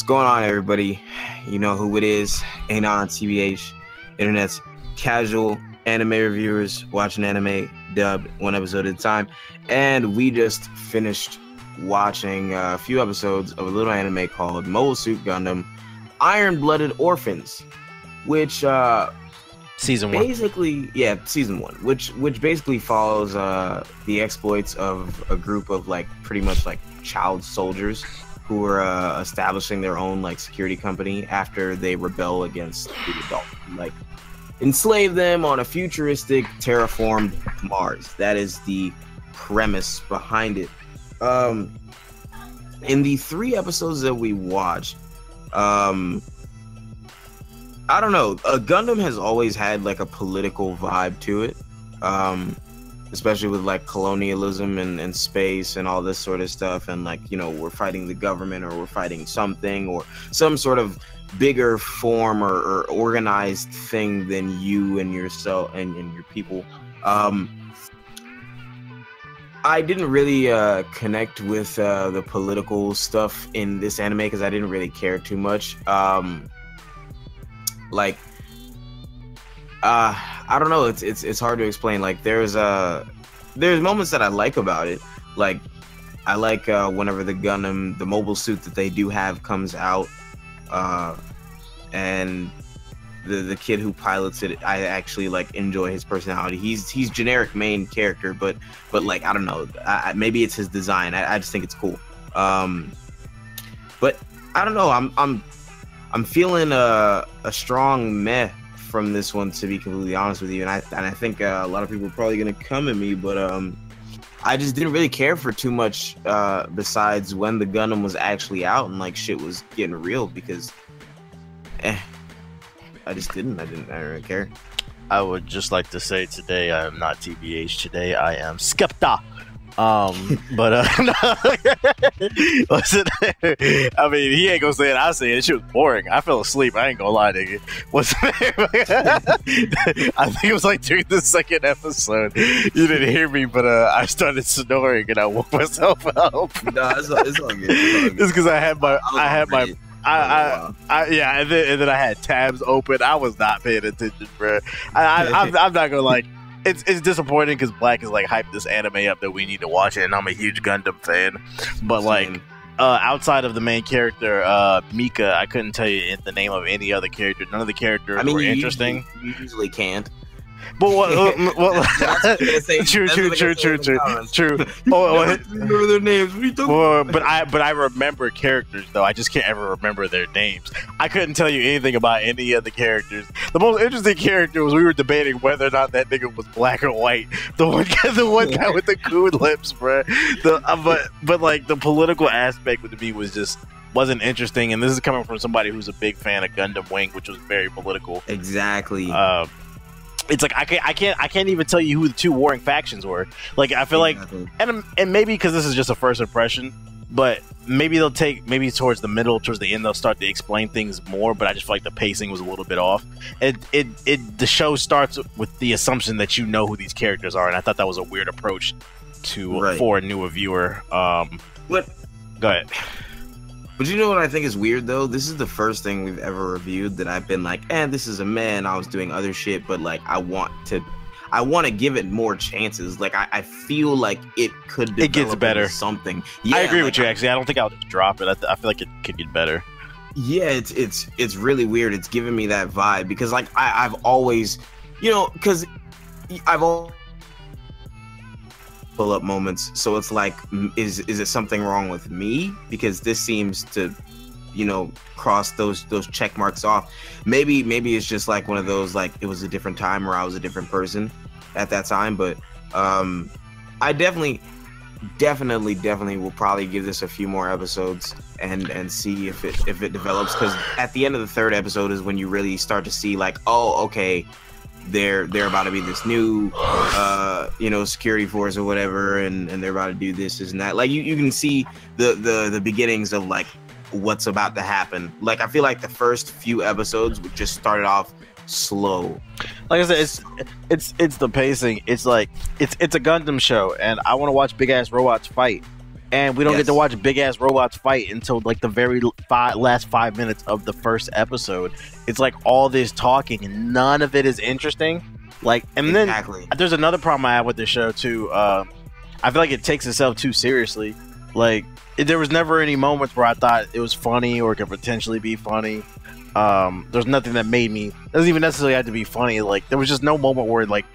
What's going on, everybody? You know who it is. Anon TBH, internet's casual anime reviewers watching anime dubbed one episode at a time. And we just finished watching a few episodes of a little anime called Mobile Suit Gundam Iron-Blooded Orphans, which season one, season one, which basically follows the exploits of a group of pretty much child soldiers who are establishing their own security company after they rebel against the adult, enslave them on a futuristic terraformed Mars. That is the premise behind it. In the 3 episodes that we watched, I don't know. Gundam has always had a political vibe to it, especially with colonialism and space and all this sort of stuff. And we're fighting the government, or we're fighting something, or some sort of bigger form or organized thing than you and yourself and your people. I didn't really connect with the political stuff in this anime because I didn't really care too much. I don't know. It's hard to explain. There's moments that I like about it. I like whenever the Gundam, the mobile suit that they do have, comes out, and the kid who pilots it, I actually enjoy his personality. He's generic main character, but I don't know. Maybe it's his design. I just think it's cool. But I don't know. I'm feeling a strong meh from this one, to be completely honest with you, and I think a lot of people are probably gonna come at me, but I just didn't really care for too much besides when the Gundam was actually out and shit was getting real, because I didn't really care. I would just like to say today I am not TBH. Today I am Skepta. But listen, I mean, he ain't gonna say it. I say it. Shit was boring. I fell asleep. I ain't gonna lie, nigga. What's the name? I think it was during the 2nd episode. You didn't hear me, but I started snoring and I woke myself up. No, it's all good. It's because I had my and then I had tabs open. I was not paying attention, bro. I'm not gonna It's disappointing because Black is hyped this anime up that we need to watch it, and I'm a huge Gundam fan. But outside of the main character, Mika, I couldn't tell you the name of any other character. None of the characters were interesting. You usually can't. But true. Remember their names. What are you talking about? But I remember characters though. I just can't ever remember their names. I couldn't tell you anything about any of the characters. The most interesting character was we were debating whether or not that nigga was black or white. The one guy with the coon lips, bro. But the political aspect with me wasn't interesting. And this is coming from somebody who's a big fan of Gundam Wing, which was very political. Exactly. It's I can't even tell you who the 2 warring factions were. I feel and maybe because this is just a first impression, but maybe towards the end they'll start to explain things more. But I just feel the pacing was a little bit off. The show starts with the assumption that you know who these characters are, and I thought that was a weird approach for a newer viewer. What? Go ahead. But you know what I think is weird, though? This is the first thing we've ever reviewed that I've been this is a man. I was doing other shit, but I want to give it more chances. I feel it could develop. It gets better. Something. Yeah, I agree with you. Actually, I don't think I'll just drop it. I feel it could get better. Yeah, it's really weird. It's giving me that vibe because I've always, because I've always pull up moments, so it's is it something wrong with me, because this seems to cross those check marks off. Maybe it's just one of those it was a different time, or I was a different person at that time. But I definitely will probably give this a few more episodes and see if it develops, because at the end of the 3rd episode is when you really start to see oh, okay, they're about to be this new security force or whatever, and they're about to do this and that. You can see the beginnings of what's about to happen. I feel the first few episodes just started off slow. Like I said, it's the pacing. It's a Gundam show, and I want to watch big ass robots fight. and we don't get to watch big ass robots fight until like the very last 5 minutes of the first episode. It's like all this talking and none of it is interesting. Like, and then there's another problem I have with this show too. I feel like it takes itself too seriously. Like, there was never any moments where I thought it was funny or could potentially be funny. There's nothing that made me. It doesn't even necessarily have to be funny. Like, there was just no moment where like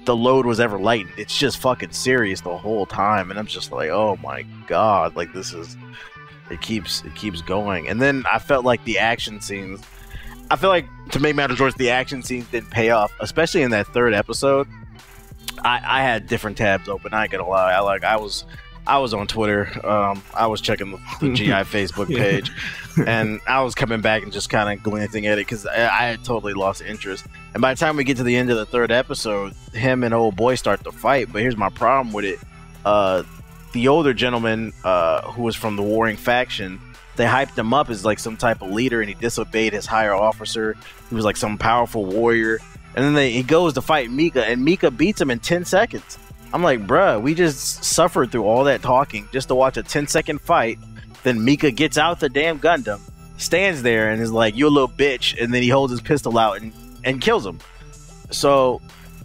the load was ever lightened. It's just fucking serious the whole time, and I'm just like, oh my god, like this is. It keeps going, and then I felt like the action scenes. I feel like, to make matters worse, the action scenes didn't pay off, especially in that third episode. I had different tabs open. I ain't gonna lie. I was on Twitter. I was checking the GI Facebook page, and I was coming back and just kind of glancing at it because I had totally lost interest. And by the time we get to the end of the third episode, him and old boy start to fight. But here's my problem with it: the older gentleman who was from the warring faction, they hyped him up as like some type of leader, and he disobeyed his higher officer. He was like some powerful warrior, and then he goes to fight Mika, and Mika beats him in 10 seconds. I'm like, bruh, we just suffered through all that talking just to watch a 10-second fight. Then Mika gets out the damn Gundam, stands there, and is like, "You a little bitch," and then he holds his pistol out and kills him. So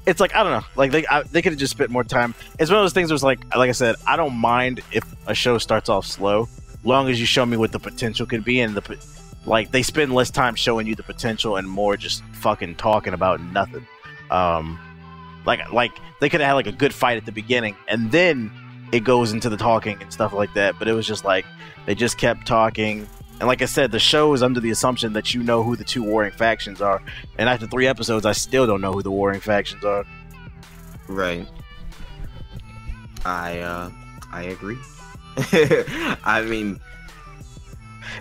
it's like, I don't know, like they could have just spent more time. It's one of those things where it's like I said, I don't mind if a show starts off slow, long as you show me what the potential could be, and like they spend less time showing you the potential and more just fucking talking about nothing. Like they could have had like a good fight at the beginning, and then it goes into the talking and stuff like that. But it was just like they just kept talking, and like I said, the show is under the assumption that you know who the two warring factions are, and after 3 episodes, I still don't know who the warring factions are. Right. I agree. I mean,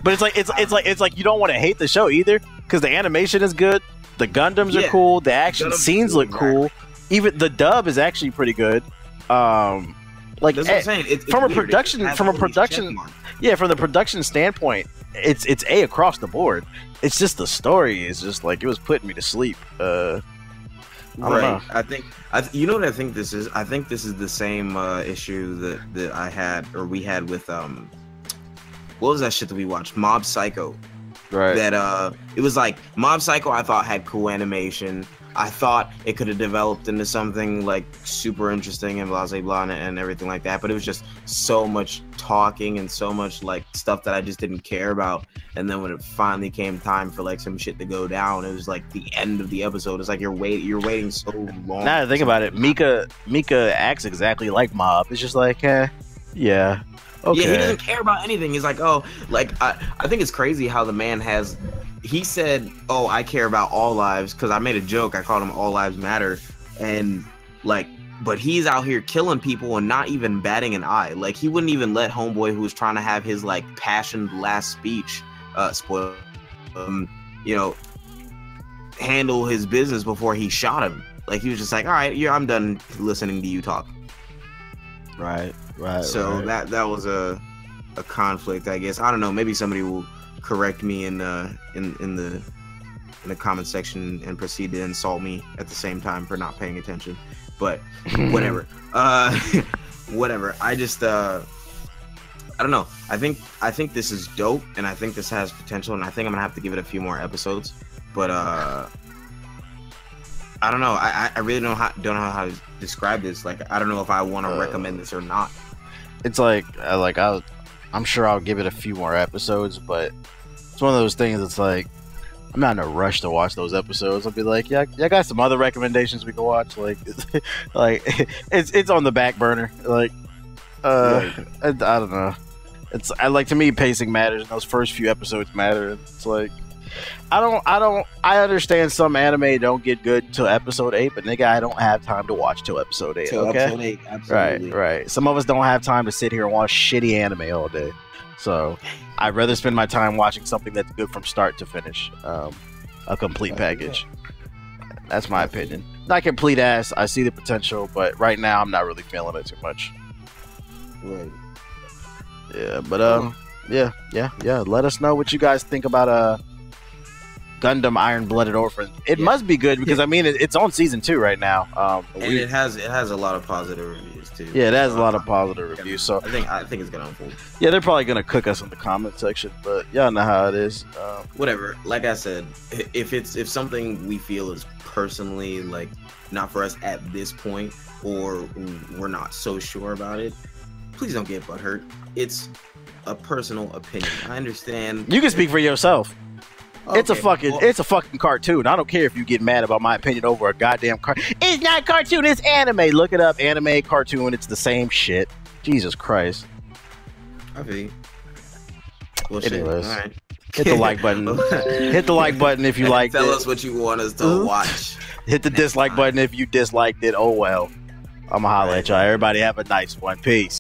but it's like you don't want to hate the show either, because the animation is good, the Gundams are cool, the action scenes look cool. Even the dub is actually pretty good. Like, that's what I'm saying. From a production standpoint, it's A across the board. It's just the story is just like, it was putting me to sleep. I don't know. You know what I think this is? I think this is the same issue that I had, or we had with what was that shit that we watched? Mob Psycho. Right. That it was like Mob Psycho. I thought had cool animation. I thought it could have developed into something like super interesting and blah blah blah and everything like that, but it was just so much talking and so much like stuff that I just didn't care about. And then when it finally came time for like some shit to go down, it was like the end of the episode. It's like you're waiting so long. Now to think about it, Mika acts exactly like Mob. It's just like, yeah, okay. Yeah, he doesn't care about anything. He's like, oh, like I think it's crazy how the man has. He said, "Oh, I care about all lives," because I made a joke. I called him "All Lives Matter," and like, but he's out here killing people and not even batting an eye. Like, he wouldn't even let homeboy who was trying to have his like passioned last speech, handle his business before he shot him. Like, he was just like, "All right, I'm done listening to you talk." Right. So that was a conflict, I guess. I don't know. Maybe somebody will correct me in the comment section and proceed to insult me at the same time for not paying attention. But whatever. Whatever. I just I don't know. I think this is dope, and I think this has potential, and I think I'm gonna have to give it a few more episodes. But I don't know. I really don't know how to describe this. Like, I don't know if I want to recommend this or not. It's like I'm sure I'll give it a few more episodes, but it's one of those things. It's like, I'm not in a rush to watch those episodes. I'll be like, yeah, I got some other recommendations we can watch. Like, it's on the back burner. Like, I don't know. To me, pacing matters, and those first few episodes matter. It's like, I understand some anime don't get good till episode 8, but nigga, I don't have time to watch till episode 8. Okay? Episode 8, absolutely. Right. Some of us don't have time to sit here and watch shitty anime all day. So I'd rather spend my time watching something that's good from start to finish. A complete package. That's my opinion. Not complete ass. I see the potential, but right now I'm not really feeling it too much. Right. Yeah, but yeah. Let us know what you guys think about Gundam Iron-Blooded Orphans. It must be good because I mean it's on season 2 right now. And it has a lot of positive reviews too. Yeah, it has a lot of positive reviews. So I think it's gonna unfold. Yeah, they're probably gonna cook us in the comment section, but y'all know how it is. Whatever. Like I said, if something we feel is personally like not for us at this point, or we're not so sure about it, please don't get butthurt. It's a personal opinion. I understand. You can speak for yourself. Okay, it's a fucking cartoon. I don't care if you get mad about my opinion over a goddamn cartoon. It's not cartoon, it's anime. Look it up, anime, cartoon, it's the same shit. Jesus Christ. I feel. Well, anyways, all right. Hit the like button. Hit the like button if you liked it. Tell us what you want us to watch. Hit the dislike button if you disliked it. Oh well. I'ma holla at y'all. Everybody have a nice one. Peace.